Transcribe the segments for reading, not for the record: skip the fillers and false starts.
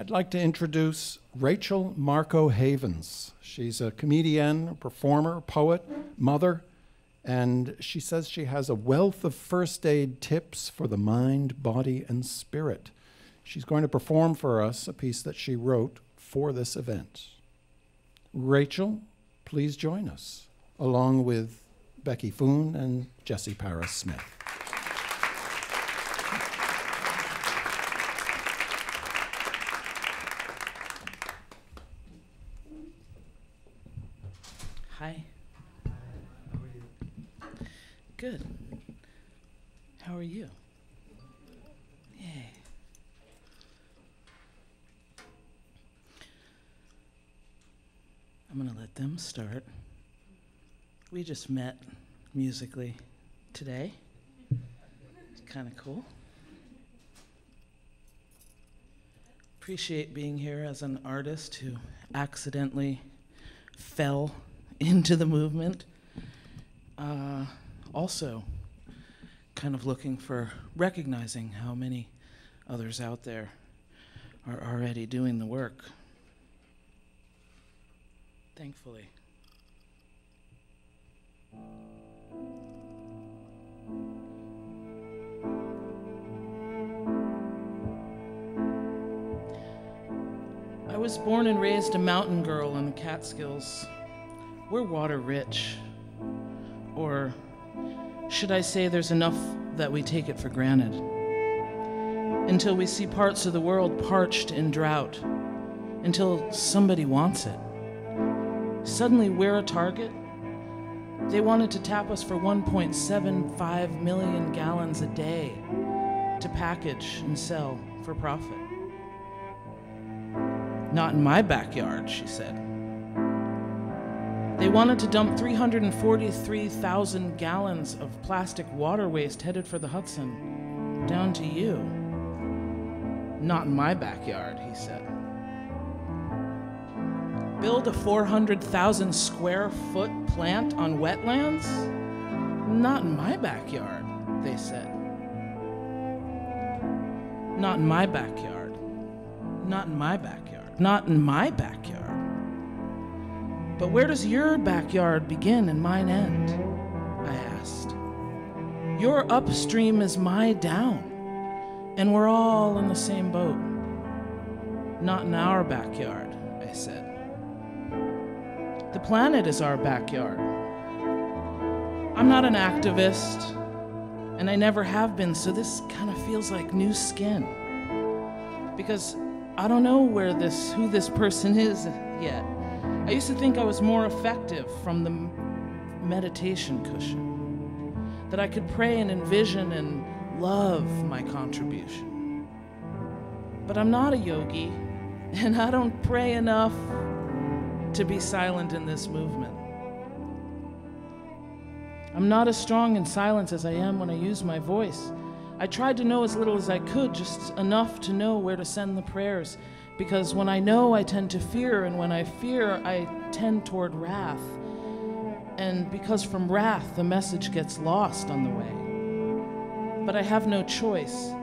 I'd like to introduce Rachel Marco Havens. She's a comedian, performer, poet, mother, and she says she has a wealth of first aid tips for the mind, body, and spirit. She's going to perform for us a piece that she wrote for this event. Rachel, please join us, along with Becky Foon and Jessie Paris Smith. Hi. How are you? Good. How are you? Yay. I'm gonna let them start. We just met musically today. It's kind of cool. Appreciate being here as an artist who accidentally fell into the movement. Also, kind of looking for recognizing how many others out there are already doing the work. Thankfully. I was born and raised a mountain girl in the Catskills. We're water rich. Or should I say there's enough that we take it for granted. Until we see parts of the world parched in drought. Until somebody wants it. Suddenly we're a target. They wanted to tap us for 1.75 million gallons a day to package and sell for profit. Not in my backyard, she said. They wanted to dump 343,000 gallons of plastic water waste headed for the Hudson, down to you. Not in my backyard, he said. Build a 400,000 square foot plant on wetlands? Not in my backyard, they said. Not in my backyard. Not in my backyard. Not in my backyard. But where does your backyard begin and mine end? I asked. Your upstream is my down, and we're all in the same boat. Not in our backyard, I said. The planet is our backyard. I'm not an activist, and I never have been, so this kind of feels like new skin. Because I don't know who this person is yet. I used to think I was more effective from the meditation cushion, that I could pray and envision and love my contribution. But I'm not a yogi, and I don't pray enough to be silent in this movement. I'm not as strong in silence as I am when I use my voice. I tried to know as little as I could, just enough to know where to send the prayers, because when I know, I tend to fear, and when I fear, I tend toward wrath. And because from wrath, the message gets lost on the way. But I have no choice.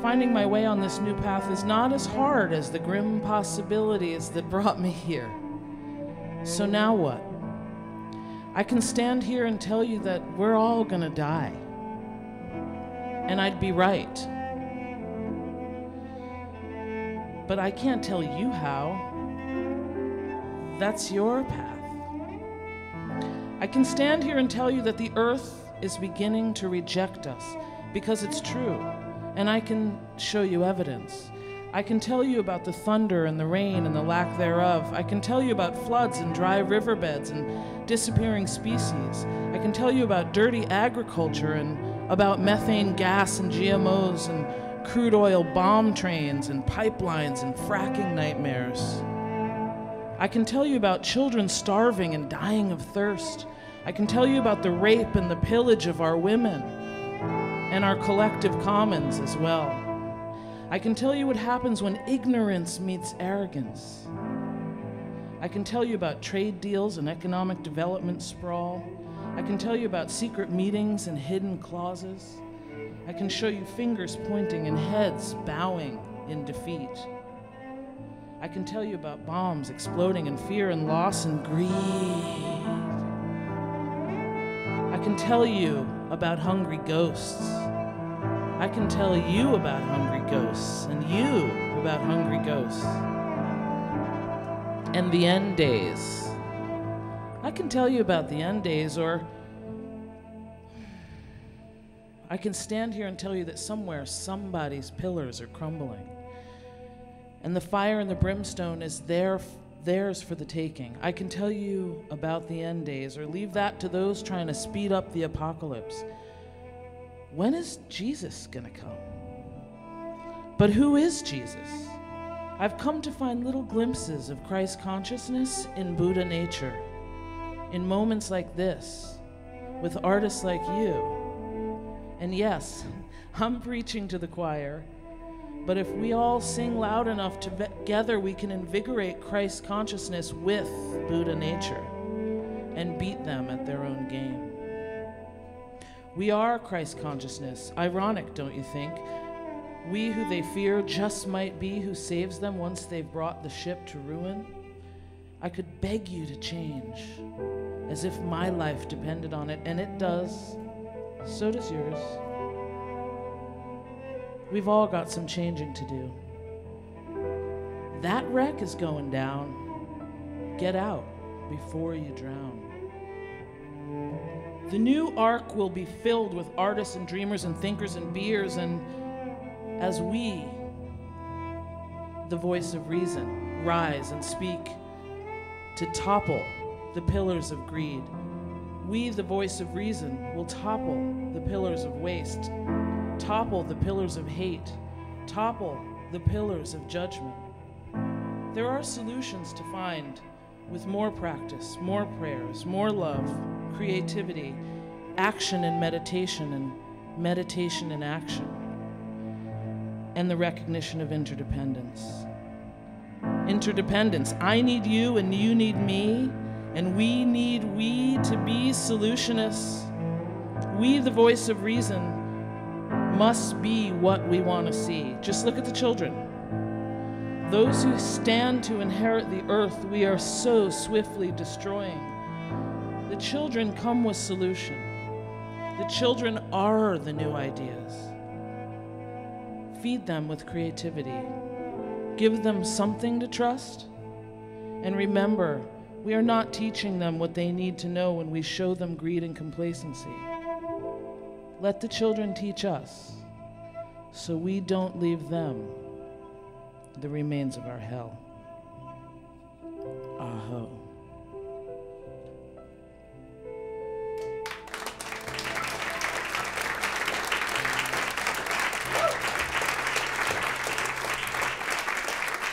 Finding my way on this new path is not as hard as the grim possibilities that brought me here. So now what? I can stand here and tell you that we're all gonna die. And I'd be right. But I can't tell you how. That's your path. I can stand here and tell you that the earth is beginning to reject us because it's true, and I can show you evidence. I can tell you about the thunder and the rain and the lack thereof. I can tell you about floods and dry riverbeds and disappearing species. I can tell you about dirty agriculture and about methane gas and GMOs and crude oil bomb trains and pipelines and fracking nightmares. I can tell you about children starving and dying of thirst. I can tell you about the rape and the pillage of our women and our collective commons as well. I can tell you what happens when ignorance meets arrogance. I can tell you about trade deals and economic development sprawl. I can tell you about secret meetings and hidden clauses. I can show you fingers pointing and heads bowing in defeat. I can tell you about bombs exploding and fear and loss and greed. I can tell you about hungry ghosts. I can tell you about hungry ghosts and you about hungry ghosts. And the end days. I can tell you about the end days, or I can stand here and tell you that somewhere somebody's pillars are crumbling. And the fire and the brimstone is theirs for the taking. I can tell you about the end days, or leave that to those trying to speed up the apocalypse. When is Jesus gonna come? But who is Jesus? I've come to find little glimpses of Christ consciousness in Buddha nature, in moments like this, with artists like you. And yes, I'm preaching to the choir, but if we all sing loud enough, together we can invigorate Christ consciousness with Buddha nature and beat them at their own game. We are Christ consciousness. Ironic, don't you think? We who they fear just might be who saves them once they've brought the ship to ruin. I could beg you to change, as if my life depended on it, and it does. So does yours. We've all got some changing to do. That wreck is going down. Get out before you drown. The new ark will be filled with artists and dreamers and thinkers and beers, and as we, the voice of reason, rise and speak to topple the pillars of greed, we, the voice of reason, will topple the pillars of waste, topple the pillars of hate, topple the pillars of judgment. There are solutions to find with more practice, more prayers, more love, creativity, action and meditation and action, and the recognition of interdependence. Interdependence. I need you and you need me, and we need we to be solutionists. We, the voice of reason, must be what we want to see. Just look at the children. Those who stand to inherit the earth we are so swiftly destroying. The children come with solution. The children are the new ideas. Feed them with creativity. Give them something to trust. And remember, we are not teaching them what they need to know when we show them greed and complacency. Let the children teach us, so we don't leave them the remains of our hell. Aho.